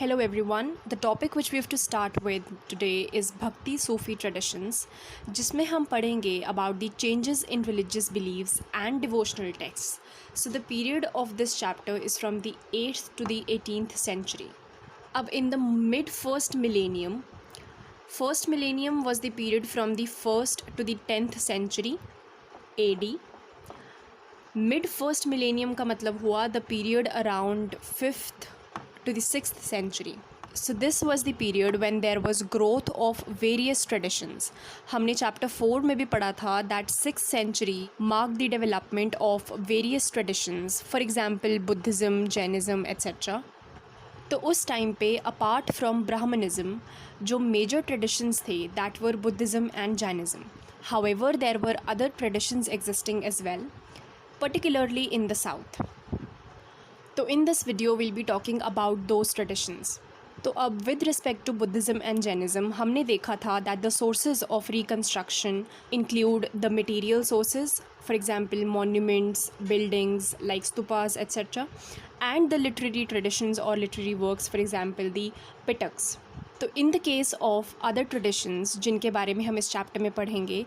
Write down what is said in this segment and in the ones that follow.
Hello everyone. The topic which we have to start with today is Bhakti Sufi traditions, जिसमें हम पढ़ेंगे about the changes in religious beliefs and devotional texts. So the period of this chapter is from the 8th to the 18th century. अब in the mid first millennium was the period from the 1st to the 10th century AD. Mid first millennium का मतलब हुआ the period around 5th to the 6th century. So this was the period when there was growth of various traditions. हमने chapter 4 में भी पढ़ा था that 6th century marked the development of various traditions, for example Buddhism, Jainism, etc. तो उस time पे apart from Brahmanism जो major traditions थे that were Buddhism and Jainism. However, there were other traditions existing as well, particularly in the south. तो in this video we'll be talking about those traditions. तो अब with respect to Buddhism and Jainism हमने देखा था that the sources of reconstruction include the material sources, for example monuments, buildings like stupas, etc. and the literary traditions or literary works, for example the Pitaks. तो in the case of other traditions जिनके बारे में हम इस chapter में पढ़ेंगे,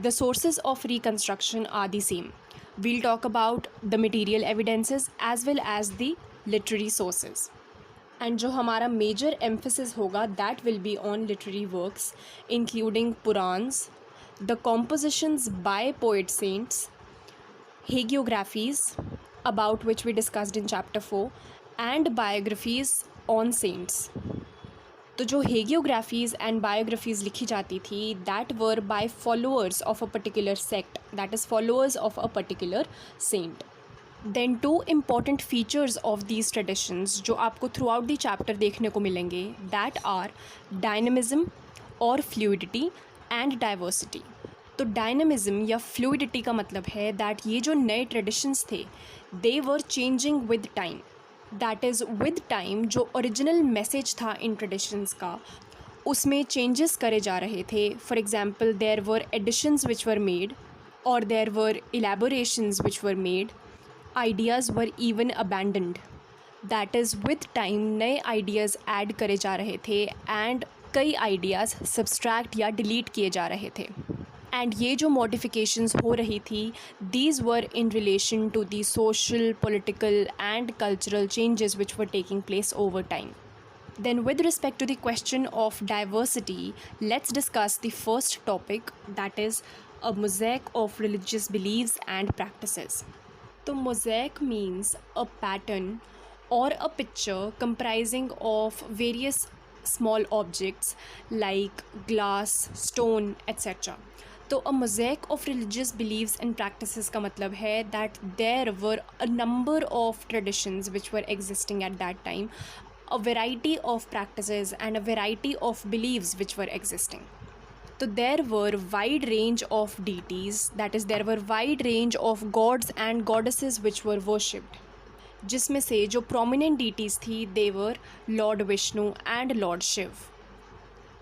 the sources of reconstruction are the same. We'll talk about the material evidences as well as the literary sources. And जो हमारा major emphasis होगा that will be on literary works including Purans, the compositions by poet saints, hagiographies about which we discussed in chapter 4 and biographies on saints. तो जो हेगियोग्राफीज़ and biographies लिखी जाती थी that were by followers of a particular sect, that is followers of a particular saint. Then two important features of these traditions जो आपको through out the chapter देखने को मिलेंगे दैट आर डायनमिज़म और fluidity and diversity. तो dynamism या fluidity का मतलब है दैट ये जो नए ट्रेडिशंस थे they were changing with time. That is with time जो ओरिजिनल मैसेज था इन ट्रेडिशंस का उसमें चेंजेस करे जा रहे थे. For example there were additions which were made और there were elaborations which were made. Ideas were even abandoned. That is with time नए आइडियाज़ ऐड करे जा रहे थे एंड कई आइडियाज़ सब्सट्रैक्ट या डिलीट किए जा रहे थे. एंड ये जो मॉडिफिकेशंस हो रही थी these were in relation to the social, political and cultural changes which were taking place over time. Then with respect to the question of diversity, let's discuss the first topic, that is a mosaic of religious beliefs and practices. So mosaic means a pattern or a picture comprising of various small objects like glass, stone, etc. तो a mosaic of religious beliefs and practices का मतलब है that there were a number of traditions which were existing at that time, a variety of practices and a variety of beliefs which were existing. So there were wide range of deities, that is there were wide range of gods and goddesses which were worshipped, जिसमें से जो prominent deities थी they were Lord Vishnu and Lord Shiv.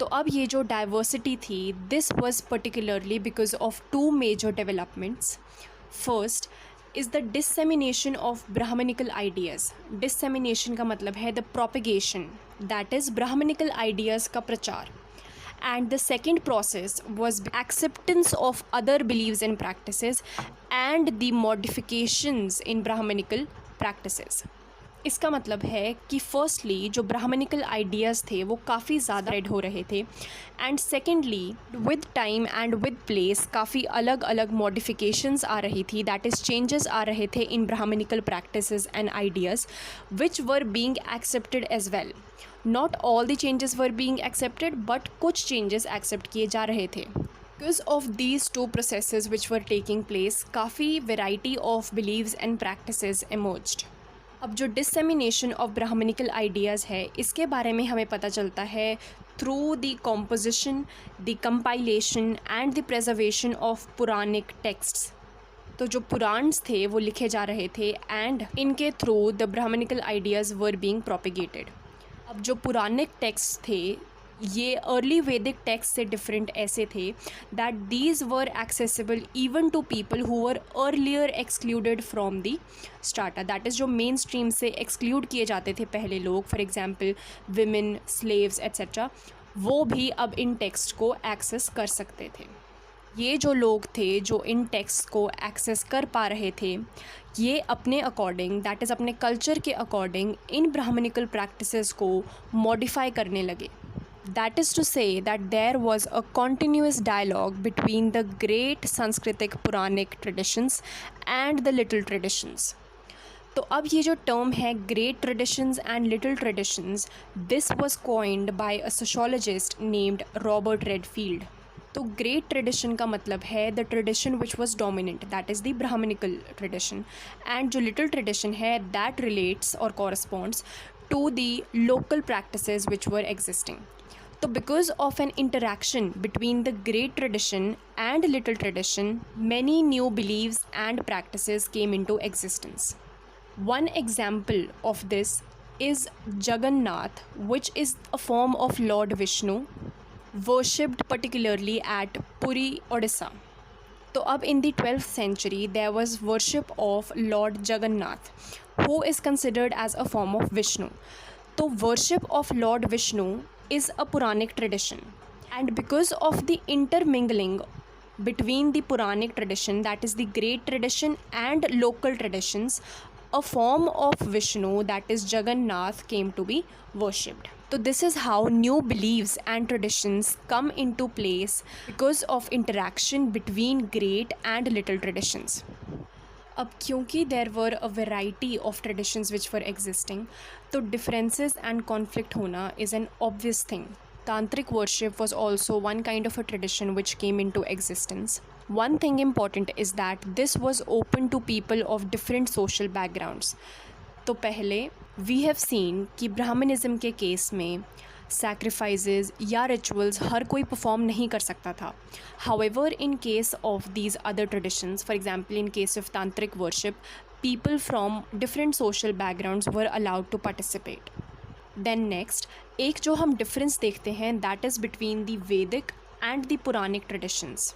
तो अब ये जो diversity थी this was particularly because of two major developments. First is the dissemination of Brahmanical ideas. Dissemination का मतलब है the propagation, that is Brahmanical ideas का प्रचार. And the second process was acceptance of other beliefs and practices and the modifications in Brahmanical practices. इसका मतलब है कि firstly जो ब्राह्मणिकल आइडियाज़ थे वो काफ़ी ज़्यादा स्प्रेड हो रहे थे and secondly with time and with place काफ़ी अलग अलग मॉडिफिकेशंस आ रही थी, दैट इज़ चेंजेस आ रहे थे in Brahmanical practices and ideas which were being accepted as well. Not all the changes were being accepted but कुछ चेंजेस एक्सेप्ट किए जा रहे थे. Because of these two processes which were taking place, काफ़ी variety of beliefs and practices emerged. अब जो डिससेमिनेशन of Brahmanical ideas है इसके बारे में हमें पता चलता है through the composition, the compilation and the preservation of Puranic texts. तो जो पुराण्स थे वो लिखे जा रहे थे एंड इनके through the Brahmanical ideas were being propagated. अब जो पुरानिक टेक्स्ट थे ये अर्ली वैदिक टेक्स्ट से डिफरेंट ऐसे थे that these were accessible even to people who were earlier excluded from the strata, that is जो मेन स्ट्रीम से एक्सक्लूड किए जाते थे पहले लोग, for example women, slaves etcetera, वो भी अब इन टेक्स्ट को एक्सेस कर सकते थे। ये जो लोग थे जो इन टेक्स्ट को एक्सेस कर पा रहे थे, ये अपने अकॉर्डिंग, दैट इज़ अपने कल्चर के अकॉर्डिंग, इन ब्राह्मणिकल प्रैक्टिसेस को मॉडिफाई करने लगे। That is to say that there was a continuous dialogue between the great Sanskritic Puranic traditions and the little traditions. तो अब ये जो टर्म है great traditions and little traditions, this was coined by a sociologist named Robert Redfield. तो great tradition का मतलब है the tradition which was dominant, that is the Brahmanical tradition, and जो लिटिल ट्रेडिशन है that relates or corresponds to the local practices which were existing. तो because of an interaction between the great tradition and little tradition, many new beliefs and practices came into existence. One example of this is Jagannath, which is a form of Lord Vishnu, worshipped particularly at Puri, Odisha. So अब in the 12th century there was worship of Lord Jagannath, who is considered as a form of Vishnu. So worship of Lord Vishnu is a Puranic tradition, and because of the intermingling between the Puranic tradition, that is the great tradition, and local traditions, a form of Vishnu, that is Jagannath, came to be worshipped. So this is how new beliefs and traditions come into place because of interaction between great and little traditions. अब क्योंकि there were a variety of traditions which were existing, तो differences and conflict होना is an obvious thing. Tantric worship was also one kind of a tradition which came into existence. One thing important is that this was open to people of different social backgrounds. तो पहले we have seen कि Brahmanism के case में sacrifices या rituals हर कोई perform नहीं कर सकता था. However, in case of these other traditions, for example in case of tantric worship, people from different social backgrounds were allowed to participate. Then next, एक जो हम difference देखते हैं that is between the Vedic and the Puranic traditions.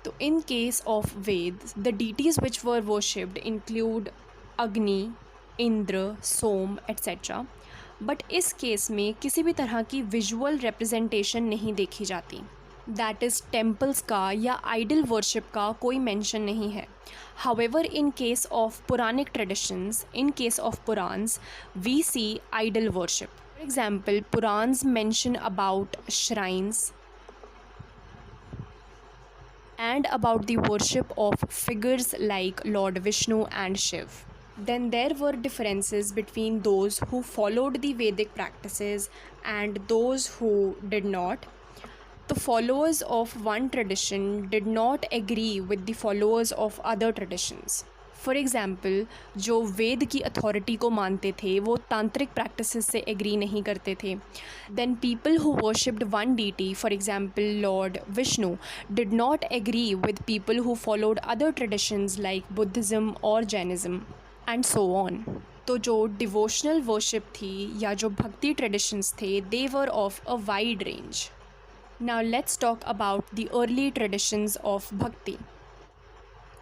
So in case of Veds, the deities which were worshipped include Agni, Indra, Som, etc. But इस case में किसी भी तरह की विजुअल रिप्रेजेंटेशन नहीं देखी जाती, दैट इज़ टेम्पल्स का या आइडल वर्शिप का कोई मेंशन नहीं है. However, in case of Puranic traditions, in case of Purans, we see idol worship. For example, Purans mention about shrines and about the worship of figures like Lord Vishnu and Shiv. Then there were differences between those who followed the Vedic practices and those who did not. The followers of one tradition did not agree with the followers of other traditions. For example जो वेद की authority को मानते थे वो तांत्रिक practices से agree नहीं करते थे. Then people who worshipped one deity, for example lord Vishnu, did not agree with people who followed other traditions like Buddhism और जैनिज़्म एंड सो ऑन. तो जो डिवोशनल वर्शिप थी या जो भक्ति ट्रेडिशंस थे, they were of a wide range. Now let's talk about the early traditions of bhakti.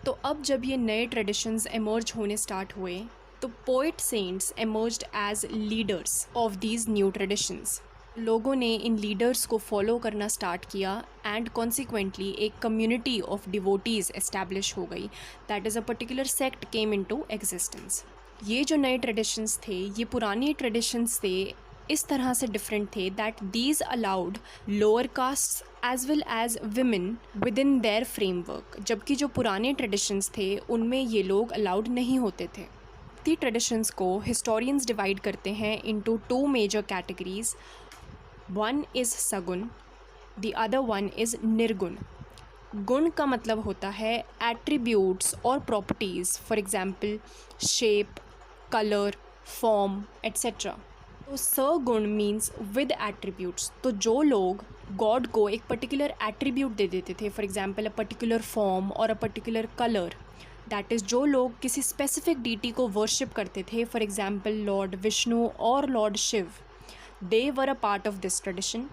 तो अब जब ये नए ट्रेडिशंस एमर्ज होने स्टार्ट हुए, तो poet saints emerged as leaders of these new traditions. लोगों ने इन लीडर्स को फॉलो करना स्टार्ट किया एंड कॉन्सिक्वेंटली एक कम्युनिटी ऑफ डिवोटीज़ एस्टैब्लिश हो गई, that is a particular sect came into existence. ये जो नए ट्रेडिशंस थे, ये पुरानी ट्रेडिशंस से इस तरह से डिफरेंट थे that these allowed lower castes as well as women within their framework, जबकि जो पुराने ट्रेडिशंस थे उनमें ये लोग अलाउड नहीं होते थे. दी ट्रेडिशंस को हिस्टोरियंस डिवाइड करते हैं into two major categories. One is saguna, the other one is nirguna. गुण का मतलब होता है एट्रीब्यूट्स और properties, for example shape, colour, form etcetera. तो सगुण मीन्स विद एट्रीब्यूट्स. तो जो लोग गॉड को एक पर्टिकुलर एट्रीब्यूट दे देते थे, for example a particular form or a particular colour, that is जो लोग किसी स्पेसिफिक डीटी को वर्शिप करते थे, फॉर एग्जाम्पल लॉर्ड विष्णु और lord Shiva, they were a part of this tradition.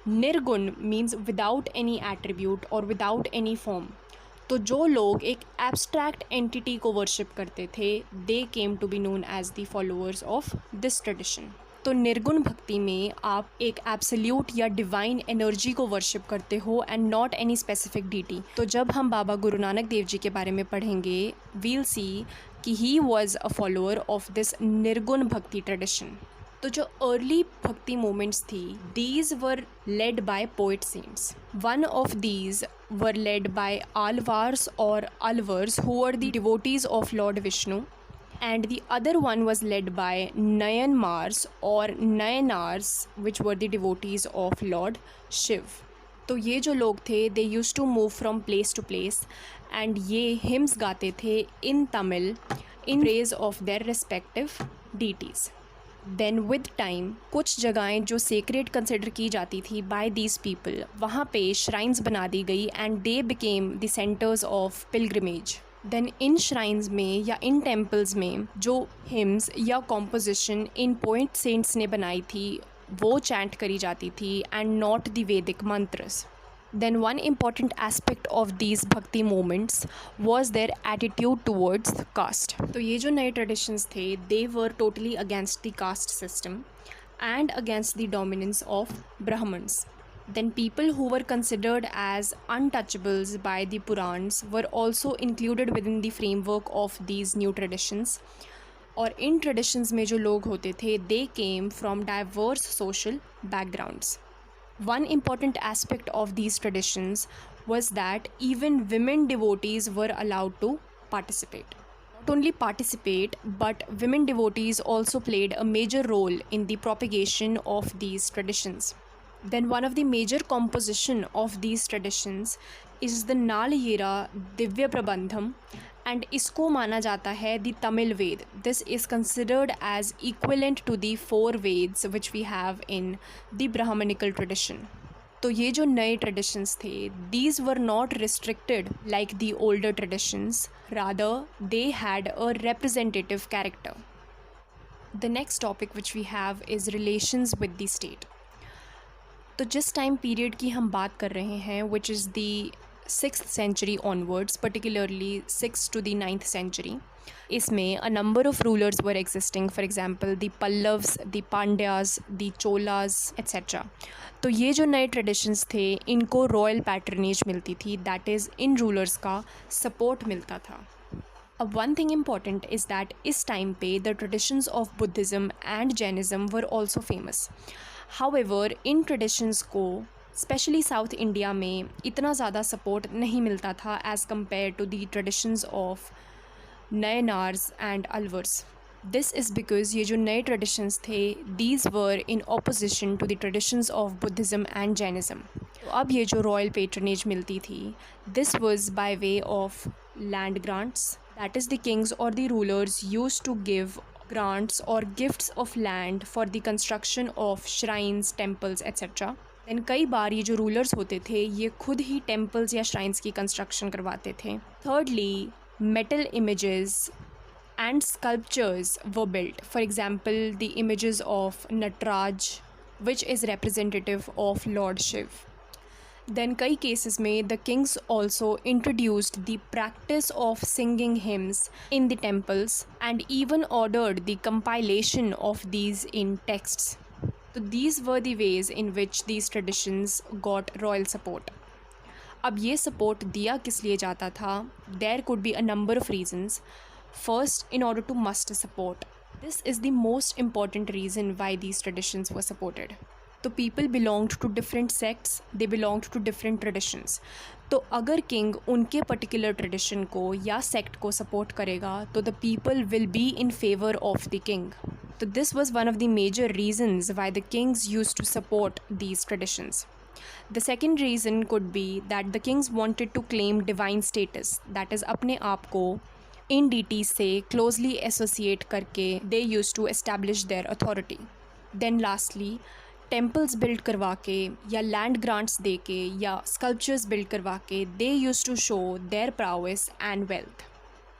Nirguna means without any attribute और विदाउट एनी फॉर्म। तो जो लोग एक एब्स्ट्रैक्ट एंटिटी को वर्शिप करते थे, they came to be known as the followers of this tradition. तो निर्गुण भक्ति में आप एक एब्सोल्यूट या डिवाइन एनर्जी को वर्शिप करते हो and not any specific deity. तो जब हम बाबा गुरु नानक देव जी के बारे में पढ़ेंगे, वील सी कि he was a follower of this nirguna bhakti tradition. तो जो अर्ली भक्ति मोमेंट्स थी, these were led by poet saints. One of these were led by Alvars or Alvars who were the devotees of lord Vishnu, and the other one was led by Nayanmars or Nayanars, which were the devotees of Lord Shiv. तो ये जो लोग थे, they used to move from place to place and ये hymns गाते थे in Tamil in praise of their respective deities. Then with time कुछ जगहें जो sacred consider की जाती थी by these people, वहाँ पे shrines बना दी गई and they became the centers of pilgrimage. Then इन श्राइन्स में या इन टेम्पल्स में जो हिम्स या कॉम्पोजिशन इन पोइट सेंट्स ने बनाई थी, वो चैंट करी जाती थी and not the Vedic mantras. Then one important aspect of these bhakti movements was their attitude towards caste. तो ये जो नए ट्रेडिशंस थे, they were totally against the caste system and against the dominance of Brahmins. Then people who were considered as untouchables by the Purans were also included within the framework of these new traditions. और इन traditions में जो लोग होते थे, they came from diverse social backgrounds. One important aspect of these traditions was that even women devotees were allowed to participate. Not only participate, but women devotees also played a major role in the propagation of these traditions. Then one of the major composition of these traditions is the Nalayira Divya Prabandham, and इसको माना जाता है the Tamil Ved. This is considered as equivalent to the 4 Veds which we have in the Brahmanical tradition. तो ये जो नए traditions थे, these were not restricted like the older traditions, rather they had a representative character. The next topic which we have is relations with the state. तो जिस time period की हम बात कर रहे हैं, which is the 6th century onwards, particularly 6th to the 9th century, इसमें a number of rulers were existing, for example the Pallavs, the Pandyas, the Cholas, etc. तो ये जो नए ट्रेडिशंस थे, इनको रॉयल पैट्रनेज मिलती थी, दैट इज़ इन रूलर्स का सपोर्ट मिलता था। अब one thing important is that इस टाइम पे the traditions of Buddhism and Jainism were also famous. However इन ट्रेडिशंस को स्पेशली साउथ इंडिया में इतना ज़्यादा सपोर्ट नहीं मिलता था as compare to the traditions of Nayanars and Alvars. This is because ये जो नए ट्रेडिशंस थे, these were in opposition to the traditions of Buddhism and Jainism. तो अब ये जो रॉयल पेट्रनेज मिलती थी, this was by way of land grants, that is the kings or the rulers use to give grants or gifts of land for the construction of shrines, temples, etc. Then कई बार ये जो rulers होते थे, ये खुद ही temples या shrines की construction करवाते थे। Thirdly, metal images and sculptures were built. For example, the images of Nataraj, which is representative of Lord Shiv. Then कई cases में the kings also introduced the practice of singing hymns in the temples and even ordered the compilation of these in texts. So these were the ways in which these traditions got royal support. अब ये support दिया किस लिए जाता था? There could be a number of reasons. First, in order to muster support. This is the most important reason why these traditions were supported. तो people belonged to different sects, they belonged to different traditions. तो अगर king उनके particular tradition को या sect को support करेगा, तो the people will be in favour of the king. तो this was one of the major reasons why the kings use to support these traditions. The second reason could be that the kings wanted to claim divine status, that is अपने आप को इन deities से closely associate करके they use to establish their authority. Then lastly, temples build करवा के या land grants दे के या स्कल्पचर्स बिल्ड करवा के they use to show their prowess and wealth.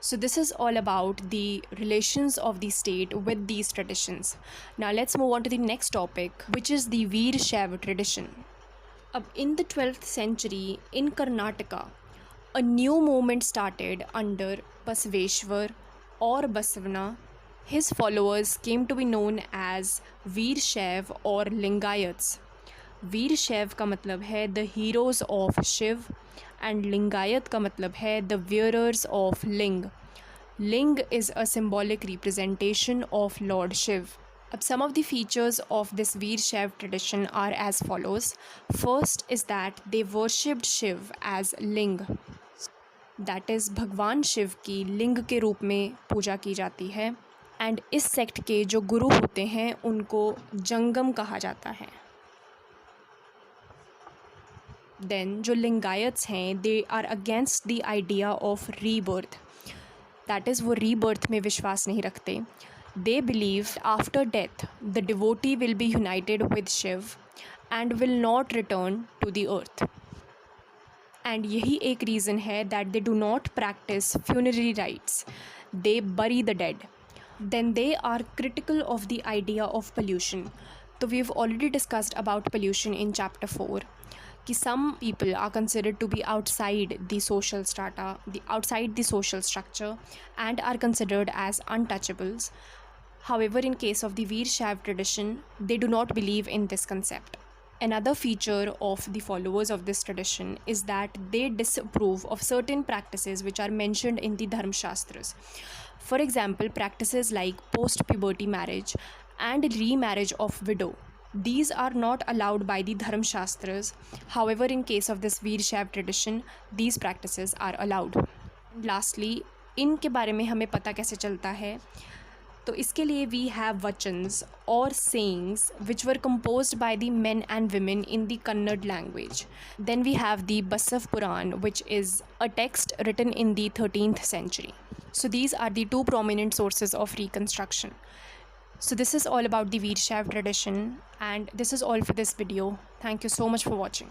So this is all about the relations of the state with these traditions. Now let's move on to the next topic, which is the Veer Shaiva tradition. अब in the 12th century in Karnataka, a new movement started under Basaveshwar or Basavana. His followers came to be known as Veer Shaiv or Lingayats. Veer Shaiv का मतलब है the heroes of Shiva and Lingayat का मतलब है the wearers of linga. Linga is a symbolic representation of lord Shiva. अब some of the features of this Veer Shaiv tradition are as follows. First is that they worshipped Shiva as linga, that is भगवान शिव की लिंग के रूप में पूजा की जाती है. एंड इस सेक्ट के जो गुरु होते हैं उनको जंगम कहा जाता है. देन जो लिंगायत्स हैं they are against the idea of rebirth, that is वो रीबर्थ में विश्वास नहीं रखते. They believe after death the devotee will be united with Shiva and will not return to the earth. And यही एक रीज़न है that they do not practice funerary rites, they bury the dead. Then they are critical of the idea of pollution. तो we have already discussed about pollution in chapter 4 कि some people are considered to be outside the social strata, outside the social structure, and are considered as untouchables. However, in case of the Veer Shaiv tradition, they do not believe in this concept. Another feature of the followers of this tradition is that they disapprove of certain practices which are mentioned in the Dharma Shastras. For example, practices like post-puberty marriage and remarriage of widow. These are not allowed by the Dharma Shastras. However, in case of this Veer Shaiv tradition, these practices are allowed. Lastly, इनके बारे में हमें पता कैसे चलता है? तो इसके लिए we have vachans or sayings which were composed by the men and women in the Kannada language. Then we have the Basav Puran, which is a text written in the 13th century. So these are the two prominent sources of reconstruction. So this is all about the Veer Shaiv tradition, and this is all for this video. Thank you so much for watching.